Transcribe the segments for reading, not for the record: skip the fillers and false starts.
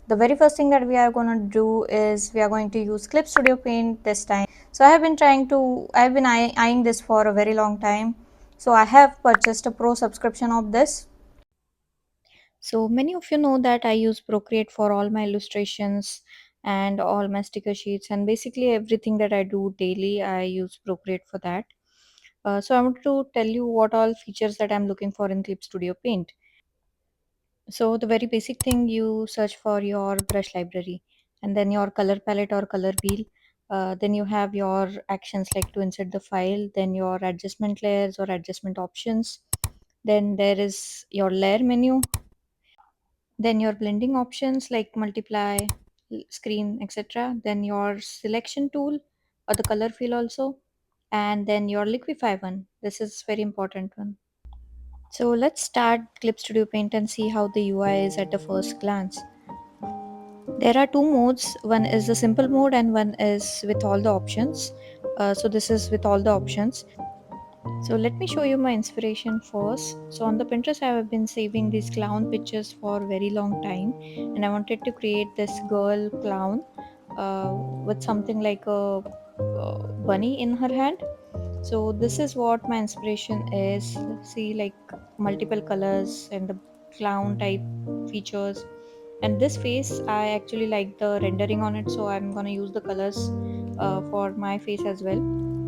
The very first thing that we are going to do is we are going to use Clip Studio Paint this time. So I've been eyeing this for a very long time. So I have purchased a pro subscription of this. So many of you know that I use Procreate for all my illustrations and all my sticker sheets, and basically everything that I do daily I use Procreate for that. So I want to tell you what all features that I'm looking for in Clip Studio Paint. So the very basic thing, you search for your brush library and then your color palette or color wheel. Then you have your actions like to insert the file, then your adjustment layers or adjustment options. Then there is your layer menu, then your blending options like multiply, screen, etc. Then your selection tool or the color fill also, and then your liquify one. This is very important one. So let's start Clip Studio Paint and see how the UI is at the first glance. There are two modes. One is the simple mode and one is with all the options. So this is with all the options. So let me show you my inspiration first. So on the Pinterest, I have been saving these clown pictures for a very long time, and I wanted to create this girl clown with something like a bunny in her hand. So this is what my inspiration is. See, like multiple colors and the clown type features. And this face, I actually like the rendering on it, so I'm gonna use the colors for my face as well.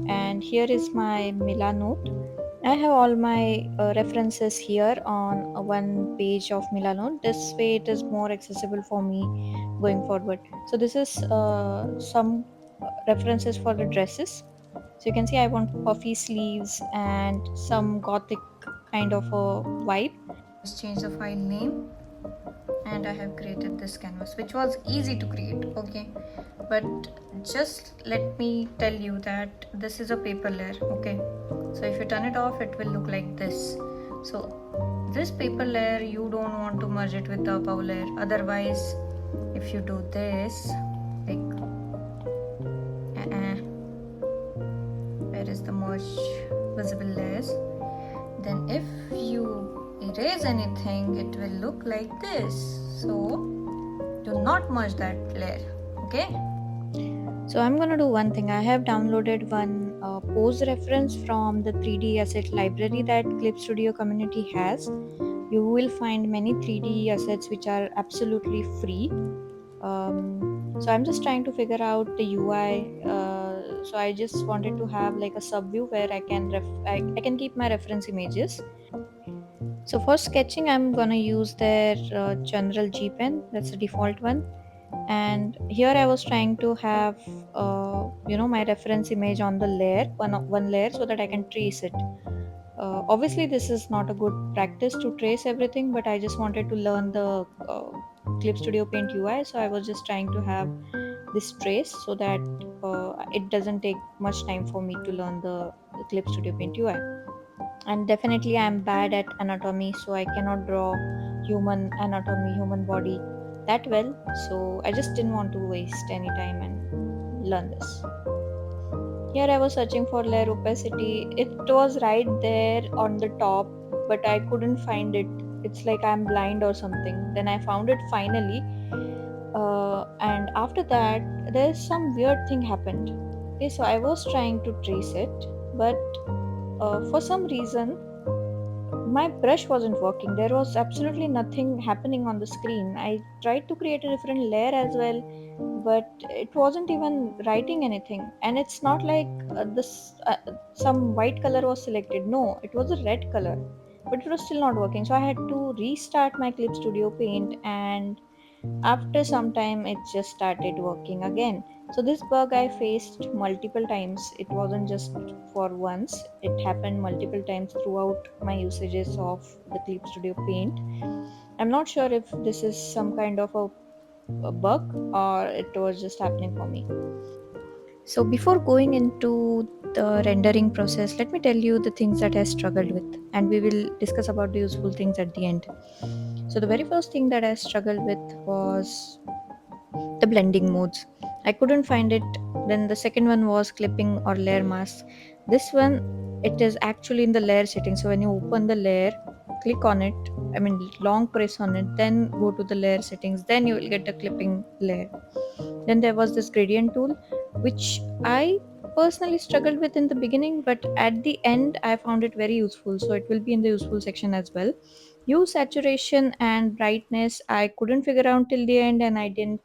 And here is my Mila note. I have all my references here on one page of Milano. This way, it is more accessible for me going forward. So this is some references for the dresses. So you can see I want puffy sleeves and some gothic kind of a vibe. Just change the file name, and I have created this canvas, which was easy to create. Okay, but just let me tell you that this is a paper layer. Okay, so if you turn it off, it will look like this. So this paper layer, you don't want to merge it with the above layer. Otherwise, if you do this, like where is the merge visible layers, then if you erase anything, it will look like this. So do not merge that layer. Okay, so I'm gonna do one thing. I have downloaded one pose reference from the 3D asset library that Clip Studio community has. You will find many 3D assets which are absolutely free. So I'm just trying to figure out the UI. So I just wanted to have like a sub view where I can keep my reference images. So for sketching, I'm gonna use their general G pen. That's the default one. And here I was trying to have my reference image on the layer, one layer, so that I can trace it. Obviously, this is not a good practice to trace everything, but I just wanted to learn the Clip Studio Paint UI, so I was just trying to have this trace so that it doesn't take much time for me to learn the Clip Studio Paint UI. And definitely, I'm bad at anatomy, so I cannot draw human anatomy, human body that well. So I just didn't want to waste any time and learn this. Here I was searching for layer opacity. It was right there on the top, but I couldn't find it. It's like I'm blind or something. Then I found it finally. And after that, there's some weird thing happened. Okay, so I was trying to trace it, but for some reason, my brush wasn't working. There was absolutely nothing happening on the screen. I tried to create a different layer as well, but it wasn't even writing anything. And it's not like this some white color was selected. No, it was a red color, but it was still not working. So I had to restart my Clip Studio Paint, and after some time, it just started working again. So, this bug I faced multiple times. It wasn't just for once, it happened multiple times throughout my usages of the Clip Studio Paint. I'm not sure if this is some kind of a bug or it was just happening for me. So, before going into the rendering process, let me tell you the things that I struggled with, and we will discuss about the useful things at the end. So, the very first thing that I struggled with was the blending modes. I couldn't find it. Then the second one was clipping or layer mask. This one, it is actually in the layer setting. So when you open the layer, click on it, I mean long press on it, then go to the layer settings, then you will get a clipping layer. Then there was this gradient tool, which I personally struggled with in the beginning, but at the end I found it very useful. So it will be in the useful section as well. Hue, saturation, and brightness I couldn't figure out till the end, and I didn't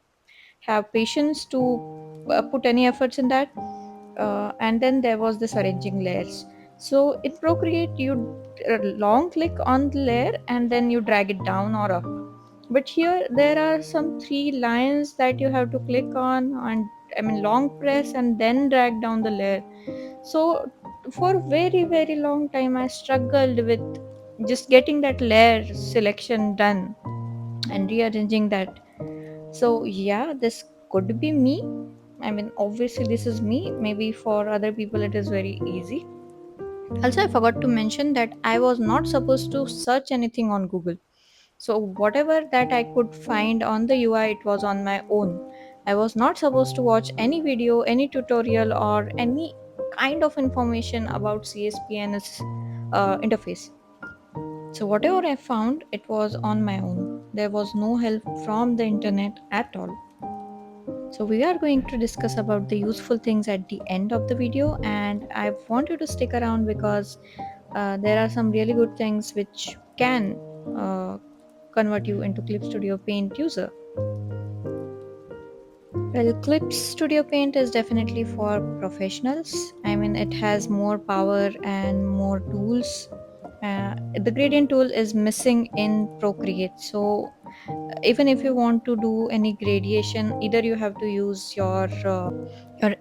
have patience to put any efforts in that. And then there was this arranging layers. So in Procreate, you long click on the layer and then you drag it down or up. But here there are some three lines that you have to click on, and I mean long press and then drag down the layer. So for very long time I struggled with just getting that layer selection done and rearranging that. So yeah, this could be me. I mean, obviously this is me. Maybe for other people it is very easy. Also, I forgot to mention that I was not supposed to search anything on Google. So whatever that I could find on the UI, it was on my own. I was not supposed to watch any video, any tutorial, or any kind of information about CSP and its interface. So whatever I found, it was on my own. There was no help from the internet at all. So we are going to discuss about the useful things at the end of the video, and I want you to stick around because there are some really good things which can convert you into Clip Studio Paint user. Well, Clip Studio Paint is definitely for professionals. I mean, it has more power and more tools. The gradient tool is missing in Procreate, so even if you want to do any gradation, either you have to use your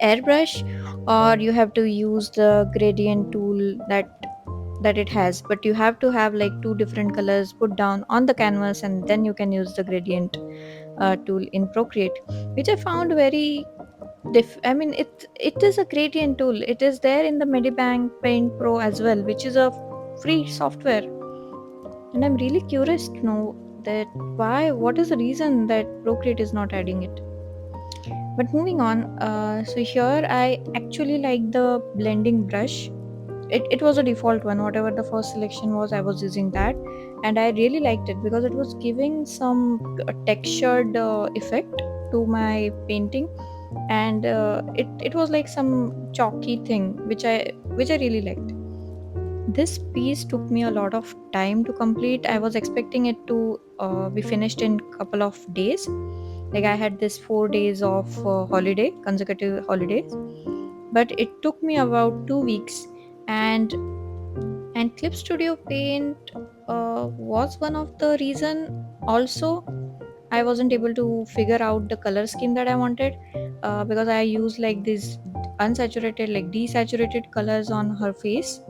airbrush, or you have to use the gradient tool that it has, but you have to have like two different colors put down on the canvas, and then you can use the gradient tool in Procreate, which I found very I mean, it is a gradient tool. It is there in the Medibank Paint Pro as well, which is a free software. And I'm really curious to know that what is the reason that Procreate is not adding it. But moving on, so here I actually like the blending brush. It was a default one, whatever the first selection was, I was using that. And I really liked it because it was giving some textured effect to my painting. And it was like some chalky thing which I really liked. This piece took me a lot of time to complete. I was expecting it to be finished in couple of days. Like I had this 4 days of consecutive holidays, but it took me about 2 weeks. And Clip Studio Paint was one of the reason. Also, I wasn't able to figure out the color scheme that I wanted because I used like these unsaturated, like desaturated colors on her face,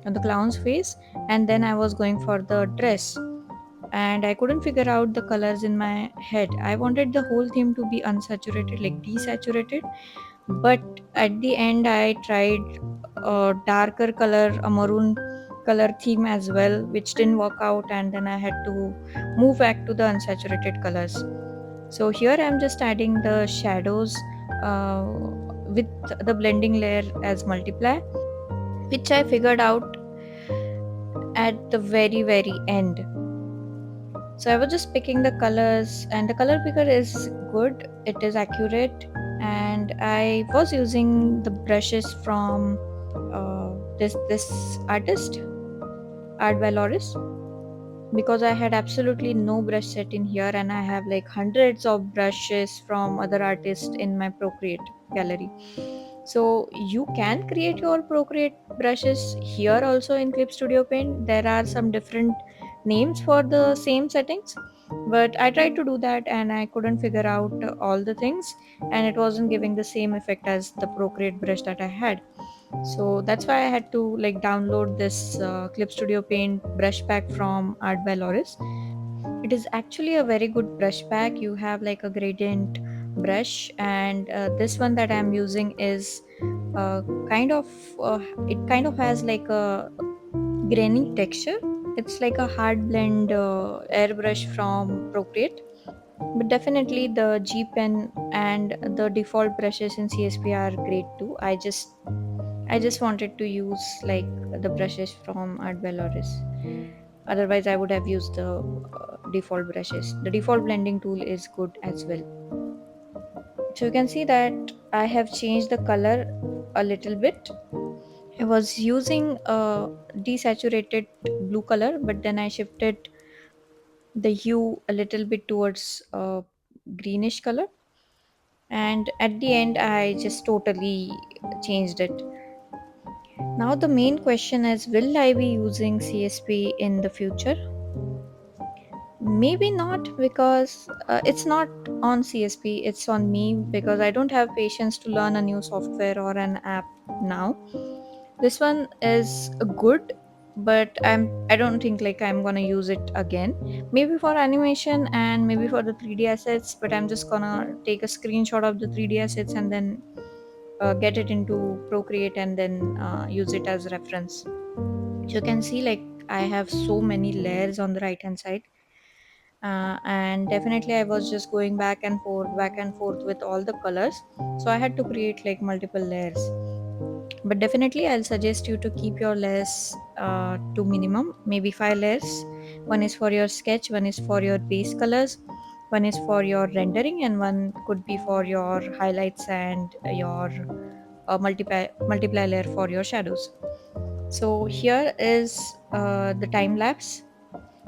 on the clown's face, and then I was going for the dress, and I couldn't figure out the colors in my head. I wanted the whole theme to be unsaturated, like desaturated, but at the end I tried a darker color, a maroon color theme as well, which didn't work out, and then I had to move back to the unsaturated colors. So here I'm just adding the shadows uh, with the blending layer as multiply, which I figured out at the very end. So I was just picking the colors, and the color picker is good, it is accurate, and I was using the brushes from this artist, Art by Loris, because I had absolutely no brush set in here, and I have like hundreds of brushes from other artists in my Procreate gallery. So you can create your Procreate brushes here also in Clip Studio Paint. There are some different names for the same settings, but I tried to do that and I couldn't figure out all the things, and it wasn't giving the same effect as the Procreate brush that I had. So that's why I had to like download this Clip Studio Paint brush pack from Art by Loris. It is actually a very good brush pack. You have like a gradient brush, and this one that I'm using is uh, kind of uh, it kind of has like a grainy texture. It's like a hard blend airbrush from Procreate. But definitely the G Pen and the default brushes in CSP are great too. I just wanted to use like the brushes from Art by Loris. Otherwise I would have used the default brushes. The default blending tool is good as well. So you can see that I have changed the color a little bit. I was using a desaturated blue color, but then I shifted the hue a little bit towards greenish color, and at the end I just totally changed it. Now the main question is, will I be using CSP in the future? Maybe not, because it's not on CSP, it's on me, because I don't have patience to learn a new software or an app now. This one is good, but I don't think like I'm gonna use it again. Maybe for animation and maybe for the 3D assets, but I'm just gonna take a screenshot of the 3D assets and then get it into Procreate and then use it as reference. So you can see like I have so many layers on the right hand side, and definitely I was just going back and forth with all the colors, so I had to create like multiple layers. But definitely I'll suggest you to keep your layers to minimum, maybe 5 layers. One is for your sketch, one is for your base colors, one is for your rendering, and one could be for your highlights and your multiply layer for your shadows. So here is the time lapse.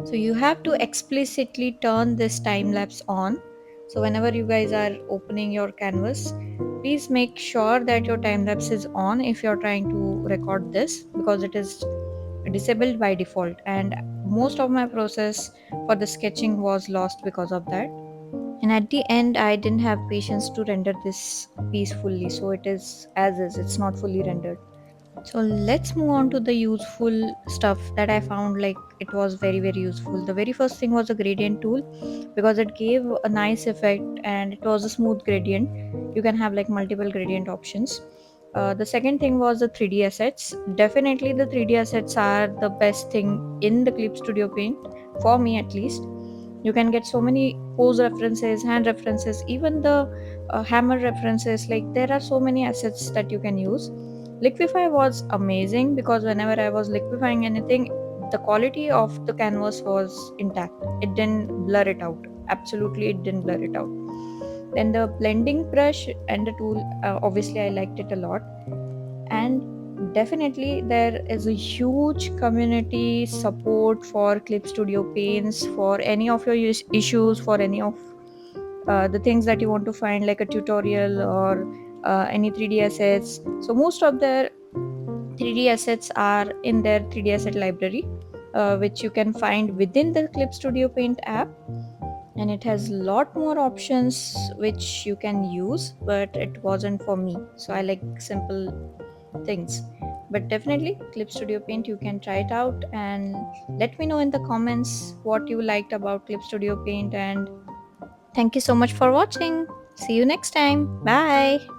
So you have to explicitly turn this time lapse on. So whenever you guys are opening your canvas, please make sure that your time lapse is on if you're trying to record this, because it is disabled by default, and most of my process for the sketching was lost because of that. And at the end I didn't have patience to render this piece fully, so it is as is, it's not fully rendered. So let's move on to the useful stuff that I found like it was very very useful. The very first thing was a gradient tool, because it gave a nice effect and it was a smooth gradient. You can have like multiple gradient options. The second thing was the 3D assets. Definitely the 3D assets are the best thing in the Clip Studio Paint, for me at least. You can get so many pose references, hand references, even the hammer references. Like there are so many assets that you can use. Liquify was amazing, because whenever I was liquefying anything, the quality of the canvas was intact. It didn't blur it out. Absolutely, it didn't blur it out. Then the blending brush and the tool, obviously I liked it a lot. And definitely there is a huge community support for Clip Studio Paints for any of your issues, for any of the things that you want to find, like a tutorial or any 3D assets. So most of the 3D assets are in their 3D asset library, which you can find within the Clip Studio Paint app, and it has a lot more options which you can use, but it wasn't for me, so I like simple things. But definitely Clip Studio Paint, you can try it out and let me know in the comments what you liked about Clip Studio Paint. And thank you so much for watching. See you next time. Bye.